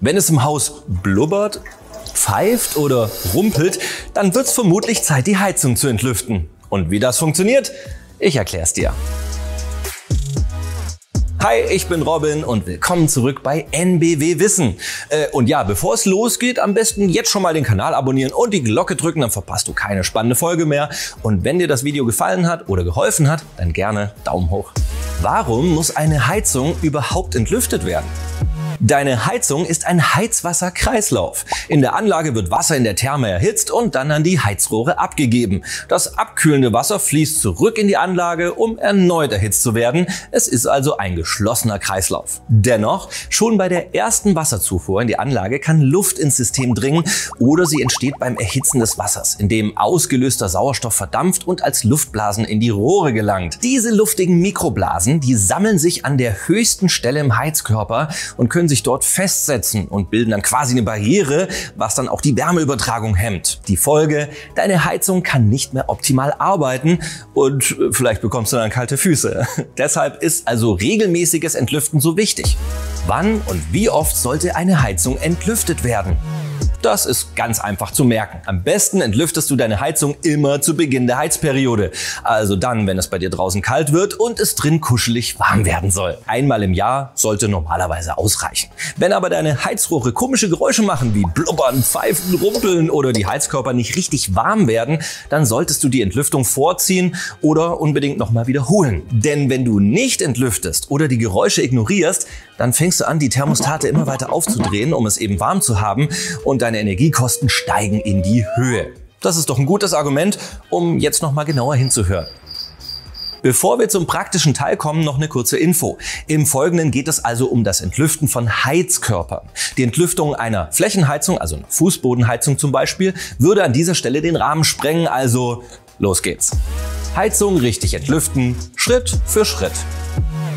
Wenn es im Haus blubbert, pfeift oder rumpelt, dann wird's vermutlich Zeit, die Heizung zu entlüften. Und wie das funktioniert? Ich erklär's dir. Hi, ich bin Robin und willkommen zurück bei NBW Wissen. Und ja, bevor es losgeht, am besten jetzt schon mal den Kanal abonnieren und die Glocke drücken, dann verpasst du keine spannende Folge mehr. Und wenn dir das Video gefallen hat oder geholfen hat, dann gerne Daumen hoch. Warum muss eine Heizung überhaupt entlüftet werden? Deine Heizung ist ein Heizwasserkreislauf. In der Anlage wird Wasser in der Therme erhitzt und dann an die Heizrohre abgegeben. Das abkühlende Wasser fließt zurück in die Anlage, um erneut erhitzt zu werden. Es ist also ein geschlossener Kreislauf. Dennoch, schon bei der ersten Wasserzufuhr in die Anlage kann Luft ins System dringen oder sie entsteht beim Erhitzen des Wassers, indem ausgelöster Sauerstoff verdampft und als Luftblasen in die Rohre gelangt. Diese luftigen Mikroblasen, die sammeln sich an der höchsten Stelle im Heizkörper und können sich dort festsetzen und bilden dann quasi eine Barriere, was dann auch die Wärmeübertragung hemmt. Die Folge: Deine Heizung kann nicht mehr optimal arbeiten und vielleicht bekommst du dann kalte Füße. Deshalb ist also regelmäßiges Entlüften so wichtig. Wann und wie oft sollte eine Heizung entlüftet werden? Das ist ganz einfach zu merken. Am besten entlüftest du deine Heizung immer zu Beginn der Heizperiode. Also dann, wenn es bei dir draußen kalt wird und es drin kuschelig warm werden soll. Einmal im Jahr sollte normalerweise ausreichen. Wenn aber deine Heizrohre komische Geräusche machen, wie blubbern, pfeifen, rumpeln oder die Heizkörper nicht richtig warm werden, dann solltest du die Entlüftung vorziehen oder unbedingt nochmal wiederholen. Denn wenn du nicht entlüftest oder die Geräusche ignorierst, dann fängst du an, die Thermostate immer weiter aufzudrehen, um es eben warm zu haben, und deine Energiekosten steigen in die Höhe. Das ist doch ein gutes Argument, um jetzt noch mal genauer hinzuhören. Bevor wir zum praktischen Teil kommen, noch eine kurze Info. Im Folgenden geht es also um das Entlüften von Heizkörpern. Die Entlüftung einer Flächenheizung, also einer Fußbodenheizung zum Beispiel, würde an dieser Stelle den Rahmen sprengen, also los geht's. Heizung richtig entlüften, Schritt für Schritt.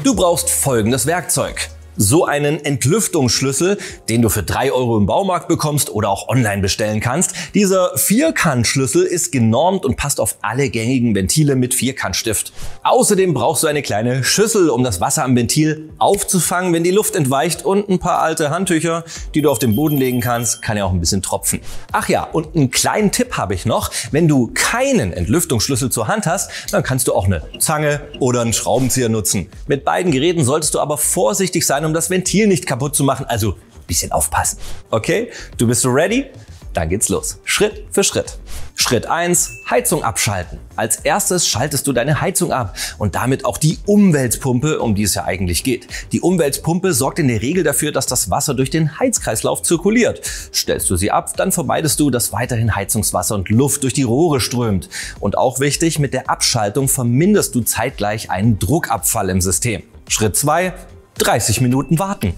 Du brauchst folgendes Werkzeug. So einen Entlüftungsschlüssel, den du für 3 € im Baumarkt bekommst oder auch online bestellen kannst. Dieser Vierkantschlüssel ist genormt und passt auf alle gängigen Ventile mit Vierkantstift. Außerdem brauchst du eine kleine Schüssel, um das Wasser am Ventil aufzufangen, wenn die Luft entweicht, und ein paar alte Handtücher, die du auf den Boden legen kannst. Kann ja auch ein bisschen tropfen. Ach ja, und einen kleinen Tipp habe ich noch. Wenn du keinen Entlüftungsschlüssel zur Hand hast, dann kannst du auch eine Zange oder einen Schraubenzieher nutzen. Mit beiden Geräten solltest du aber vorsichtig sein, um das Ventil nicht kaputt zu machen, also ein bisschen aufpassen. Okay, du bist ready? Dann geht's los. Schritt für Schritt. Schritt 1, Heizung abschalten. Als erstes schaltest du deine Heizung ab und damit auch die Umweltpumpe, um die es ja eigentlich geht. Die Umweltpumpe sorgt in der Regel dafür, dass das Wasser durch den Heizkreislauf zirkuliert. Stellst du sie ab, dann vermeidest du, dass weiterhin Heizungswasser und Luft durch die Rohre strömt. Und auch wichtig, mit der Abschaltung verminderst du zeitgleich einen Druckabfall im System. Schritt 2, 30 Minuten warten.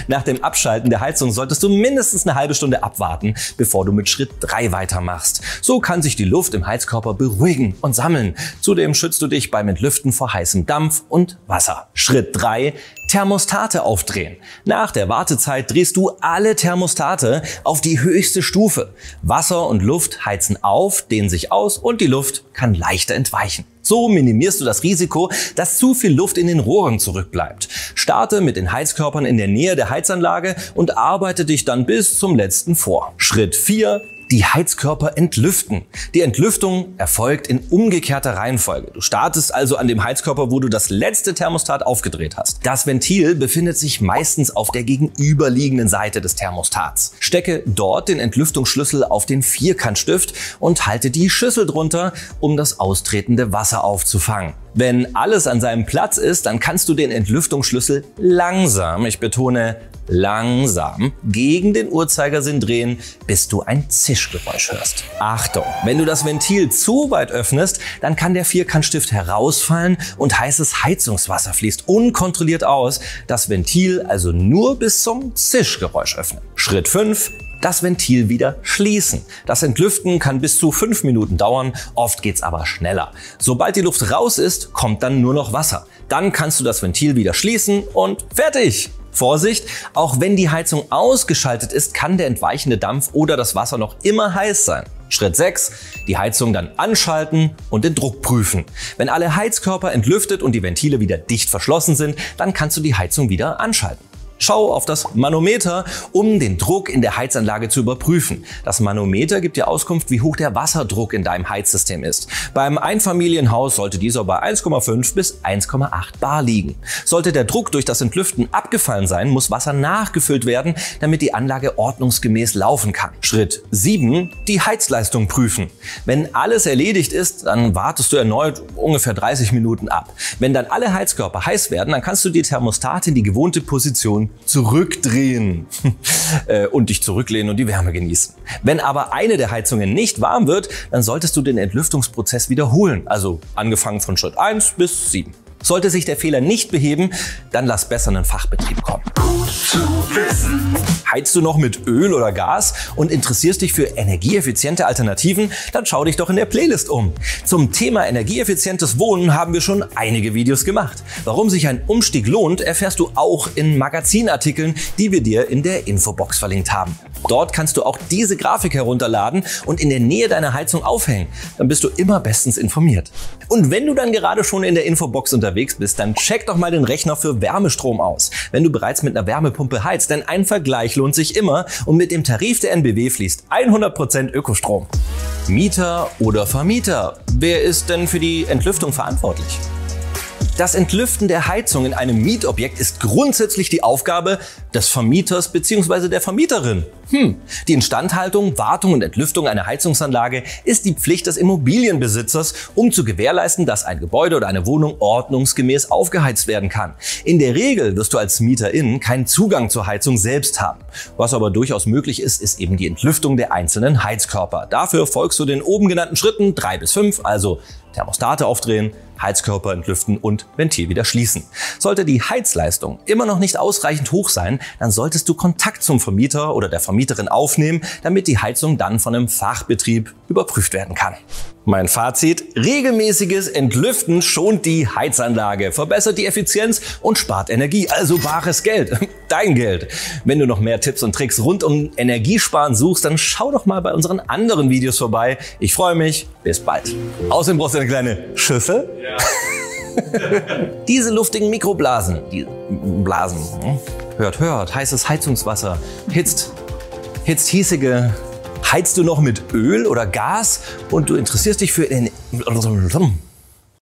Nach dem Abschalten der Heizung solltest du mindestens eine halbe Stunde abwarten, bevor du mit Schritt 3 weitermachst. So kann sich die Luft im Heizkörper beruhigen und sammeln. Zudem schützt du dich beim Entlüften vor heißem Dampf und Wasser. Schritt 3, Thermostate aufdrehen. Nach der Wartezeit drehst du alle Thermostate auf die höchste Stufe. Wasser und Luft heizen auf, dehnen sich aus und die Luft kann leichter entweichen. So minimierst du das Risiko, dass zu viel Luft in den Rohren zurückbleibt. Starte mit den Heizkörpern in der Nähe der Heizanlage und arbeite dich dann bis zum letzten vor. Schritt 4. Die Heizkörper entlüften. Die Entlüftung erfolgt in umgekehrter Reihenfolge. Du startest also an dem Heizkörper, wo du das letzte Thermostat aufgedreht hast. Das Ventil befindet sich meistens auf der gegenüberliegenden Seite des Thermostats. Stecke dort den Entlüftungsschlüssel auf den Vierkantstift und halte die Schüssel drunter, um das austretende Wasser aufzufangen. Wenn alles an seinem Platz ist, dann kannst du den Entlüftungsschlüssel langsam, ich betone langsam, gegen den Uhrzeigersinn drehen, bis du ein Zischgeräusch hörst. Achtung, wenn du das Ventil zu weit öffnest, dann kann der Vierkantstift herausfallen und heißes Heizungswasser fließt unkontrolliert aus. Das Ventil also nur bis zum Zischgeräusch öffnen. Schritt 5. Das Ventil wieder schließen. Das Entlüften kann bis zu 5 Minuten dauern, oft geht's aber schneller. Sobald die Luft raus ist, kommt dann nur noch Wasser. Dann kannst du das Ventil wieder schließen und fertig! Vorsicht, auch wenn die Heizung ausgeschaltet ist, kann der entweichende Dampf oder das Wasser noch immer heiß sein. Schritt 6, die Heizung dann anschalten und den Druck prüfen. Wenn alle Heizkörper entlüftet und die Ventile wieder dicht verschlossen sind, dann kannst du die Heizung wieder anschalten. Schau auf das Manometer, um den Druck in der Heizanlage zu überprüfen. Das Manometer gibt dir Auskunft, wie hoch der Wasserdruck in deinem Heizsystem ist. Beim Einfamilienhaus sollte dieser bei 1,5 bis 1,8 bar liegen. Sollte der Druck durch das Entlüften abgefallen sein, muss Wasser nachgefüllt werden, damit die Anlage ordnungsgemäß laufen kann. Schritt 7. Die Heizleistung prüfen. Wenn alles erledigt ist, dann wartest du erneut ungefähr 30 Minuten ab. Wenn dann alle Heizkörper heiß werden, dann kannst du die Thermostate in die gewohnte Position zurückdrehen und dich zurücklehnen und die Wärme genießen. Wenn aber eine der Heizungen nicht warm wird, dann solltest du den Entlüftungsprozess wiederholen, also angefangen von Schritt 1 bis 7. Sollte sich der Fehler nicht beheben, dann lass besser einen Fachbetrieb kommen. Gut zu wissen. Heizt du noch mit Öl oder Gas und interessierst dich für energieeffiziente Alternativen? Dann schau dich doch in der Playlist um. Zum Thema energieeffizientes Wohnen haben wir schon einige Videos gemacht. Warum sich ein Umstieg lohnt, erfährst du auch in Magazinartikeln, die wir dir in der Infobox verlinkt haben. Dort kannst du auch diese Grafik herunterladen und in der Nähe deiner Heizung aufhängen. Dann bist du immer bestens informiert. Und wenn du dann gerade schon in der Infobox unterwegs bist, dann check doch mal den Rechner für Wärmestrom aus. Wenn du bereits mit einer Wärmepumpe heizt, denn ein Vergleich lohnt sich immer und mit dem Tarif der NBW fließt 100% Ökostrom. Mieter oder Vermieter? Wer ist denn für die Entlüftung verantwortlich? Das Entlüften der Heizung in einem Mietobjekt ist grundsätzlich die Aufgabe des Vermieters bzw. der Vermieterin. Die Instandhaltung, Wartung und Entlüftung einer Heizungsanlage ist die Pflicht des Immobilienbesitzers, um zu gewährleisten, dass ein Gebäude oder eine Wohnung ordnungsgemäß aufgeheizt werden kann. In der Regel wirst du als Mieterin keinen Zugang zur Heizung selbst haben. Was aber durchaus möglich ist, ist eben die Entlüftung der einzelnen Heizkörper. Dafür folgst du den oben genannten Schritten 3 bis 5, also Thermostate aufdrehen, Heizkörper entlüften und Ventil wieder schließen. Sollte die Heizleistung immer noch nicht ausreichend hoch sein, dann solltest du Kontakt zum Vermieter oder der Vermieterin aufnehmen, damit die Heizung dann von einem Fachbetrieb überprüft werden kann. Mein Fazit: Regelmäßiges Entlüften schont die Heizanlage, verbessert die Effizienz und spart Energie, also bares Geld, dein Geld. Wenn du noch mehr Tipps und Tricks rund um Energiesparen suchst, dann schau doch mal bei unseren anderen Videos vorbei. Ich freue mich, bis bald. Außerdem brauchst du eine kleine Schüssel. Ja. Diese luftigen Mikroblasen, hört, heißes Heizungswasser, hitzt hiesige. Heizt du noch mit Öl oder Gas und du interessierst dich für